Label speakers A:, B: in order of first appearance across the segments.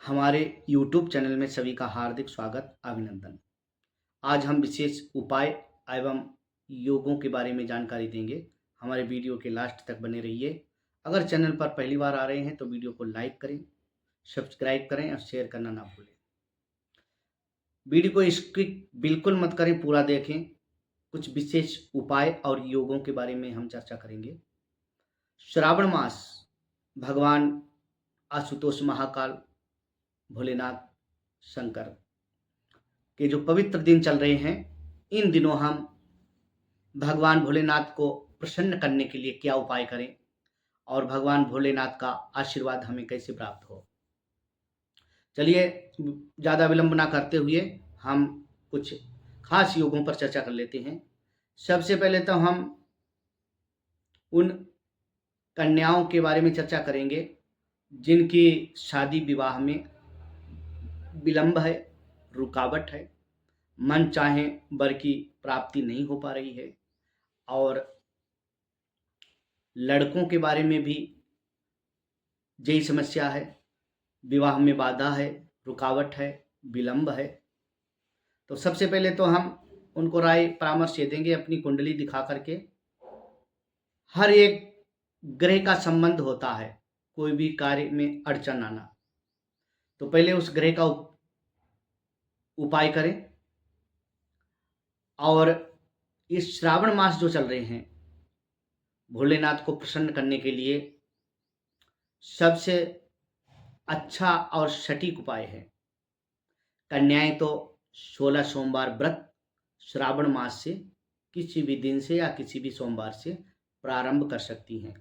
A: हमारे YouTube channel में सभी का हार्दिक स्वागत अभिनंदन। आज हम विशेष उपाय एवं योगों के बारे में जानकारी देंगे। हमारे वीडियो के लास्ट तक बने रहिए। अगर चैनल पर पहली बार आ रहे हैं तो वीडियो को लाइक करें, सब्सक्राइब करें और शेयर करना ना भूलें। वीडियो को स्किप बिल्कुल मत करें, पूरा देखें। कुछ विशेष उपाय और योगों के बारे में हम चर्चा करेंगे। श्रावण मास भगवान आशुतोष महाकाल भोलेनाथ शंकर के जो पवित्र दिन चल रहे हैं, इन दिनों हम भगवान भोलेनाथ को प्रसन्न करने के लिए क्या उपाय करें और भगवान भोलेनाथ का आशीर्वाद हमें कैसे प्राप्त हो। चलिए ज़्यादा विलंब ना करते हुए हम कुछ खास योगों पर चर्चा कर लेते हैं। सबसे पहले तो हम उन कन्याओं के बारे में चर्चा करेंगे जिनकी शादी विवाह में विलंब है, रुकावट है, मन चाहे वर की प्राप्ति नहीं हो पा रही है। और लड़कों के बारे में भी यही समस्या है, विवाह में बाधा है, रुकावट है, विलंब है। तो सबसे पहले तो हम उनको राय परामर्श ये देंगे, अपनी कुंडली दिखा करके। हर एक ग्रह का संबंध होता है कोई भी कार्य में अड़चन आना, तो पहले उस ग्रह का उपाय करें। और ये श्रावण मास जो चल रहे हैं, भोलेनाथ को प्रसन्न करने के लिए सबसे अच्छा और सटीक उपाय है। कन्याएं तो 16 सोमवार व्रत श्रावण मास से किसी भी दिन से या किसी भी सोमवार से प्रारंभ कर सकती हैं।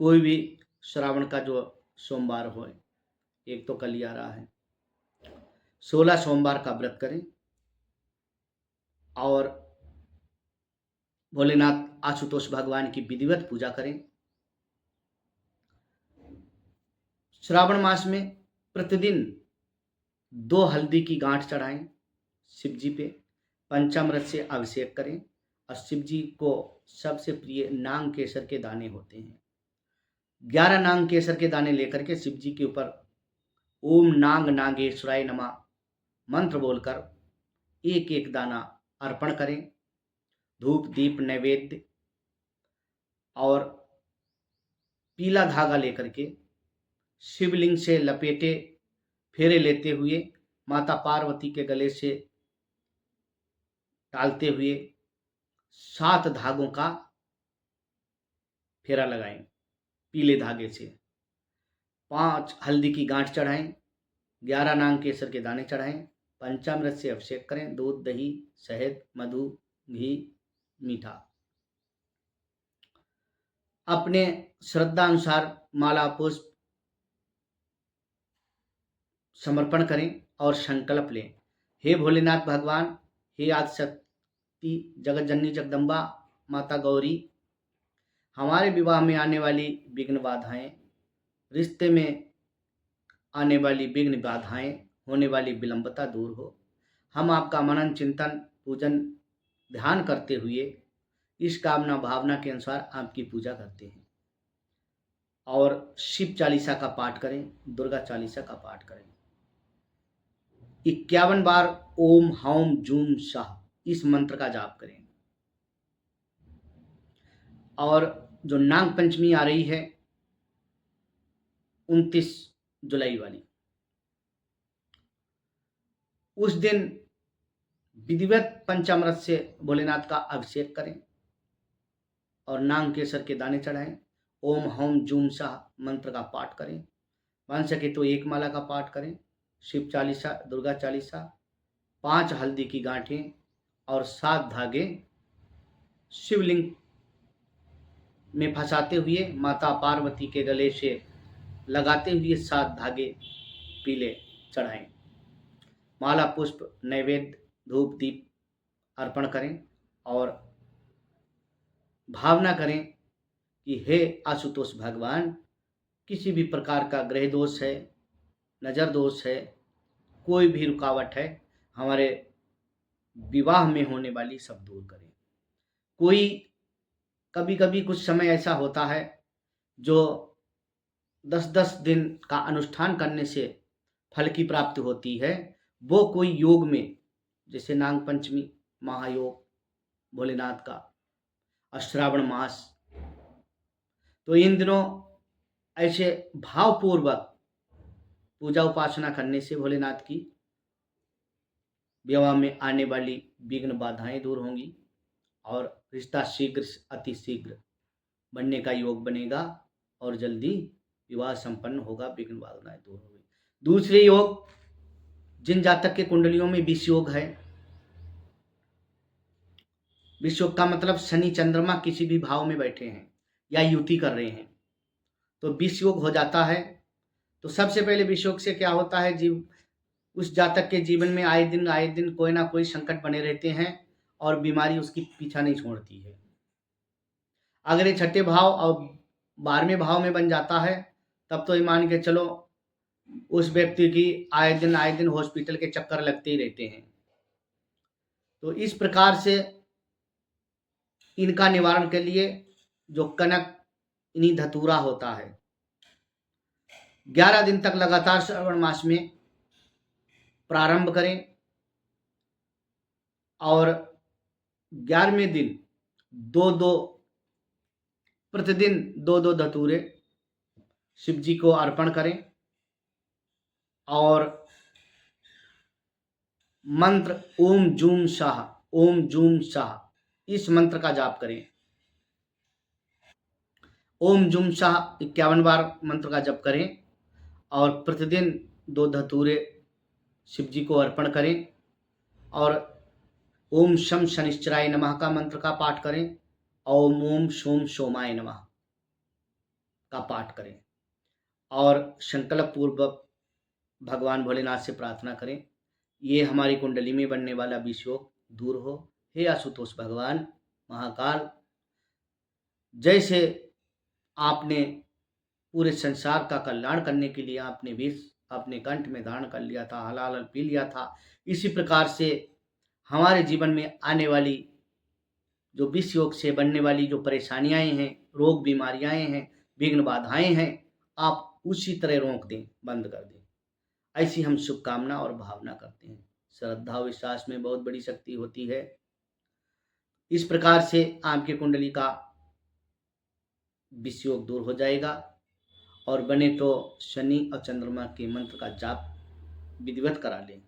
A: कोई भी श्रावण का जो सोमवार हो, एक तो कल ही आ रहा है, 16 सोमवार का व्रत करें और भोलेनाथ आशुतोष भगवान की विधिवत पूजा करें। श्रावण मास में प्रतिदिन 2 हल्दी की गांठ चढ़ाएं शिव जी पे, पंचामृत से अभिषेक करें और शिव जी को सबसे प्रिय नांग केसर के दाने होते हैं, 11 नांग केसर के दाने लेकर के शिव जी के ऊपर ओम नांग नागेश्वराय नमः मंत्र बोलकर एक एक दाना अर्पण करें। धूप दीप नैवेद्य और पीला धागा लेकर के शिवलिंग से लपेटे फेरे लेते हुए माता पार्वती के गले से डालते हुए 7 धागों का फेरा लगाएं पीले धागे से। 5 हल्दी की गांठ चढ़ाएं, 11 नांग केसर के दाने चढ़ाएं, पंचामृत से अभिषेक करें, दूध दही शहद मधु घी मीठा। अपने श्रद्धा अनुसार माला पुष्प समर्पण करें और संकल्प लें, हे भोलेनाथ भगवान, हे आदिशक्ति जगत जननी जगदम्बा माता गौरी, हमारे विवाह में आने वाली विघ्न बाधाएं, रिश्ते में आने वाली विघ्न बाधाएं, होने वाली विलंबता दूर हो। हम आपका मनन चिंतन पूजन ध्यान करते हुए इस कामना भावना के अनुसार आपकी पूजा करते हैं। और शिव चालीसा का पाठ करें, दुर्गा चालीसा का पाठ करें। 51 बार ओम हौम जूम शाह इस मंत्र का जाप करें। और जो नाग पंचमी आ रही है 29 जुलाई वाली, उस दिन विधिवत पंचामृत से भोलेनाथ का अभिषेक करें और नांग केसर के दाने चढ़ाएं। ओम हौम जूम शाह मंत्र का पाठ करें, बन सके तो एक माला का पाठ करें, शिव चालीसा दुर्गा चालीसा, 5 हल्दी की गांठें और 7 धागे शिवलिंग में फंसाते हुए माता पार्वती के गले से लगाते हुए 7 धागे पीले चढ़ाएं। माला पुष्प नैवेद्य धूप दीप अर्पण करें और भावना करें कि हे आशुतोष भगवान, किसी भी प्रकार का ग्रह दोष है, नज़र दोष है, कोई भी रुकावट है, हमारे विवाह में होने वाली सब दूर करें। कोई कभी कभी कुछ समय ऐसा होता है जो 10-10 दिन का अनुष्ठान करने से फल की प्राप्ति होती है, वो कोई योग में, जैसे नाग पंचमी, महायोग भोलेनाथ का, और श्रावण मास, तो इन दिनों ऐसे भावपूर्वक पूजा उपासना करने से भोलेनाथ की विवाह में आने वाली विघ्न बाधाएं दूर होंगी और रिश्ता शीघ्र अति शीघ्र बनने का योग बनेगा और जल्दी विवाह संपन्न होगा, विघ्न बाधाएं दूर होगी। दूसरे योग, जिन जातक के कुंडलियों में विष योग है, विष योग का मतलब शनि चंद्रमा किसी भी भाव में बैठे हैं या युति कर रहे हैं तो विष योग हो जाता है। तो सबसे पहले विष योग से क्या होता है, उस जातक के जीवन में आए दिन कोई ना कोई संकट बने रहते हैं और बीमारी उसकी पीछा नहीं छोड़ती है। अगर ये छठे भाव और 12वें भाव में बन जाता है तब तो ये मान के चलो उस व्यक्ति की आए दिन हॉस्पिटल के चक्कर लगते ही रहते हैं। तो इस प्रकार से इनका निवारण के लिए जो कनक इन्हीं धतूरा होता है, 11 दिन तक लगातार श्रावण मास में प्रारंभ करें और 11वें दिन प्रतिदिन दो धतूरे शिव जी को अर्पण करें और मंत्र ओम जूम शाह इस मंत्र का जाप करें। ओम जूम शाह 51 बार मंत्र का जप करें और प्रतिदिन 2 धतूरे शिव जी को अर्पण करें और ओम शम शनिश्चराय नमः का मंत्र का पाठ करें, ओम सोम सोमाय नमः का पाठ करें और संकल्प पूर्वक भगवान भोलेनाथ से प्रार्थना करें, ये हमारी कुंडली में बनने वाला विष योग दूर हो। हे आशुतोष भगवान महाकाल, जैसे आपने पूरे संसार का कल्याण करने के लिए आपने विष अपने कंठ में धारण कर लिया था, हलाल पी लिया था, इसी प्रकार से हमारे जीवन में आने वाली जो विष योग से बनने वाली जो परेशानियां हैं, रोग बीमारियां हैं, विघ्न बाधाएं हैं, आप उसी तरह रोक दें, बंद कर दें। ऐसी हम शुभकामना और भावना करते हैं। श्रद्धा और विश्वास में बहुत बड़ी शक्ति होती है। इस प्रकार से आपकी कुंडली का विष योग दूर हो जाएगा और बने तो शनि और चंद्रमा के मंत्र का जाप विधिवत करा लें।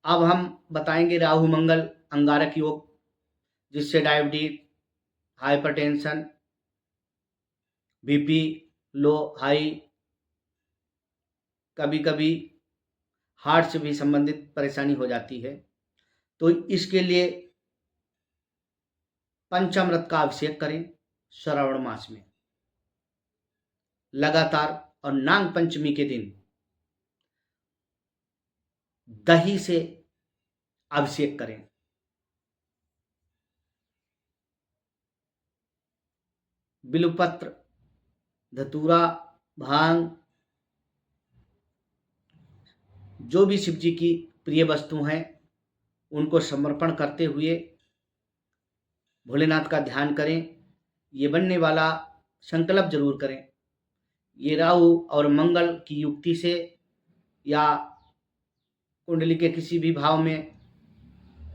A: अब हम बताएंगे राहु मंगल अंगारक योग, जिससे diabetes, hypertension, BP low high, कभी कभी हार्ट से भी संबंधित परेशानी हो जाती है। तो इसके लिए पंचामृत का अभिषेक करें श्रावण मास में लगातार और नाग पंचमी के दिन दही से अभिषेक करें। बिल्वपत्र, धतूरा, भांग, जो भी शिव जी की प्रिय वस्तु हैं उनको समर्पण करते हुए भोलेनाथ का ध्यान करें। ये बनने वाला संकल्प जरूर करें। ये राहु और मंगल की युक्ति से या कुंडली के किसी भी भाव में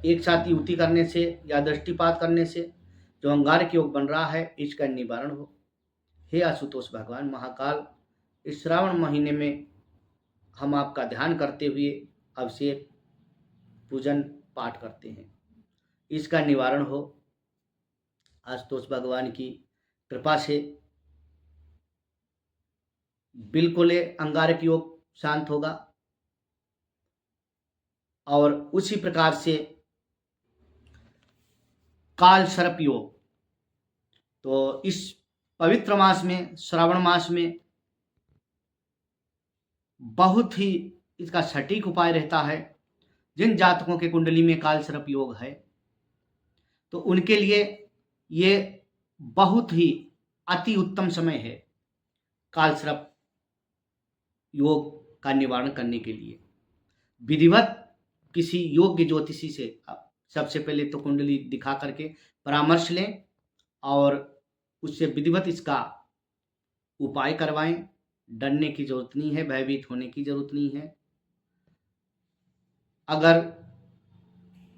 A: एक साथ युति करने से या दृष्टिपात करने से जो अंगारक योग बन रहा है, इसका निवारण हो। हे आशुतोष भगवान महाकाल, इस श्रावण महीने में हम आपका ध्यान करते हुए अभिषेक, पूजन, पाठ करते हैं, इसका निवारण हो। आशुतोष भगवान की कृपा से बिल्कुल अंगारक योग शांत होगा और उसी प्रकार से काल सर्प योग, तो इस पवित्र मास में, श्रावण मास में बहुत ही इसका सटीक उपाय रहता है। जिन जातकों के कुंडली में काल सर्प योग है तो उनके लिए ये बहुत ही अति उत्तम समय है काल सर्प योग का निवारण करने के लिए। विधिवत किसी योग्य ज्योतिषी से सबसे पहले तो कुंडली दिखा करके परामर्श लें और उससे विधिवत इसका उपाय करवाएं। डरने की ज़रूरत नहीं है, भयभीत होने की ज़रूरत नहीं है। अगर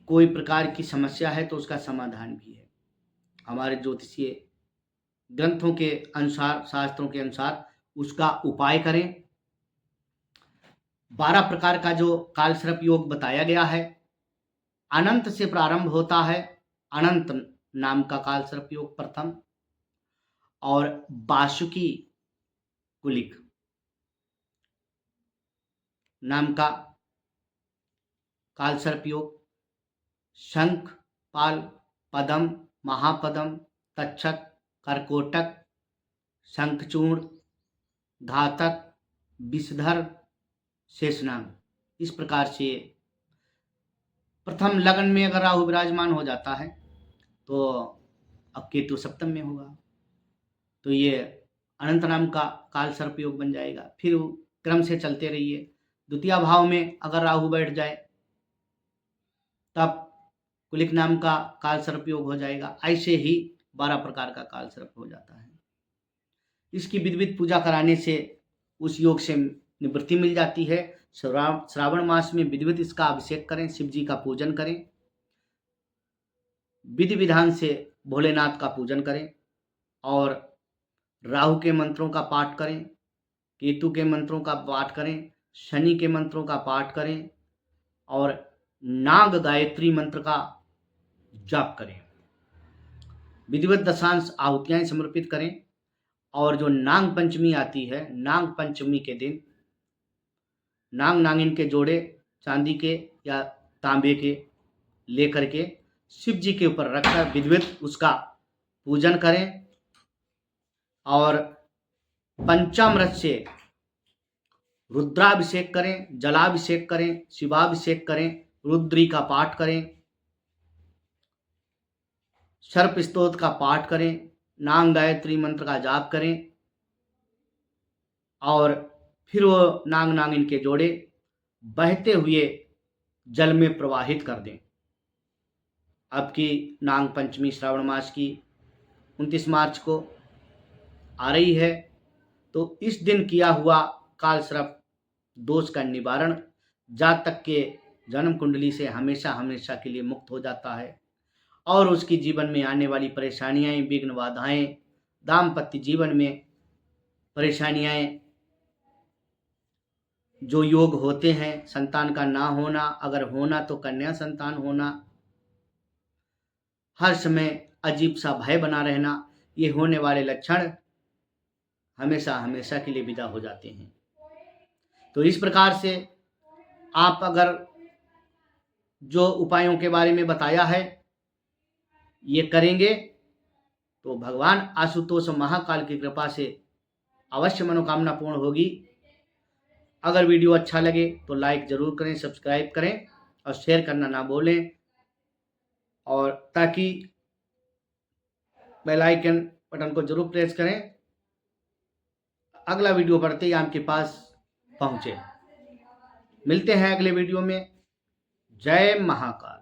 A: कोई प्रकार की समस्या है तो उसका समाधान भी है। हमारे ज्योतिषीय ग्रंथों के अनुसार, शास्त्रों के अनुसार उसका उपाय करें। 12 प्रकार का जो कालसर्प योग बताया गया है, अनंत से प्रारंभ होता है। अनंत नाम का कालसर्प योग प्रथम, और वासुकी कुलिक नाम का कालसर्प योग, शंख, पाल, पदम, महापदम, तक्षक, कर्कोटक, शंखचूर्ण, घातक, विषधर, शेषनाग। इस प्रकार से प्रथम लग्न में अगर राहु विराजमान हो जाता है तो अब केतु सप्तम में होगा, तो ये अनंत नाम का काल सर्प योग बन जाएगा। फिर क्रम से चलते रहिए। द्वितीय भाव में अगर राहु बैठ जाए तब कुलिक नाम का काल सर्प योग हो जाएगा। ऐसे ही 12 प्रकार का काल सर्प हो जाता है। इसकी विधिवत पूजा कराने से उस योग से निवृत्ति मिल जाती है। श्रावण मास में विधिवत इसका अभिषेक करें, शिव जी का पूजन करें, विधि विधान से भोलेनाथ का पूजन करें, और राहु के मंत्रों का पाठ करें, केतु के मंत्रों का पाठ करें, शनि के मंत्रों का पाठ करें, और नाग गायत्री मंत्र का जाप करें। विधिवत दशांश आहुतियां समर्पित करें। और जो नाग पंचमी आती है, नाग पंचमी के दिन नाग नागिन के जोड़े चांदी के या तांबे के लेकर के शिव जी के ऊपर रखकर विधिवत उसका पूजन करें, और पंचामृत से रुद्राभिषेक करें, जलाभिषेक करें, शिवाभिषेक करें, रुद्री का पाठ करें, सर्प स्तोत्र का पाठ करें, नाग गायत्री मंत्र का जाप करें, और फिर वो नाग नागिन के जोड़े बहते हुए जल में प्रवाहित कर दें। अब की नाग पंचमी श्रावण मास की 29 मार्च को आ रही है, तो इस दिन किया हुआ कालसर्प दोष का निवारण जातक के जन्म कुंडली से हमेशा हमेशा के लिए मुक्त हो जाता है, और उसकी जीवन में आने वाली परेशानियां, विघ्न, बाधाएं, दाम्पत्य जीवन में परेशानियां, जो योग होते हैं, संतान का ना होना, अगर होना तो कन्या संतान होना, हर समय अजीब सा भय बना रहना, ये होने वाले लक्षण हमेशा हमेशा के लिए विदा हो जाते हैं। तो इस प्रकार से आप अगर जो उपायों के बारे में बताया है ये करेंगे तो भगवान आशुतोष महाकाल की कृपा से अवश्य मनोकामना पूर्ण होगी। अगर वीडियो अच्छा लगे तो लाइक ज़रूर करें, सब्सक्राइब करें और शेयर करना ना भूलें, और ताकि बेल आइकन बटन को जरूर प्रेस करें, अगला वीडियो बढ़ते ही आपके पास पहुंचे। मिलते हैं अगले वीडियो में। जय महाकाल।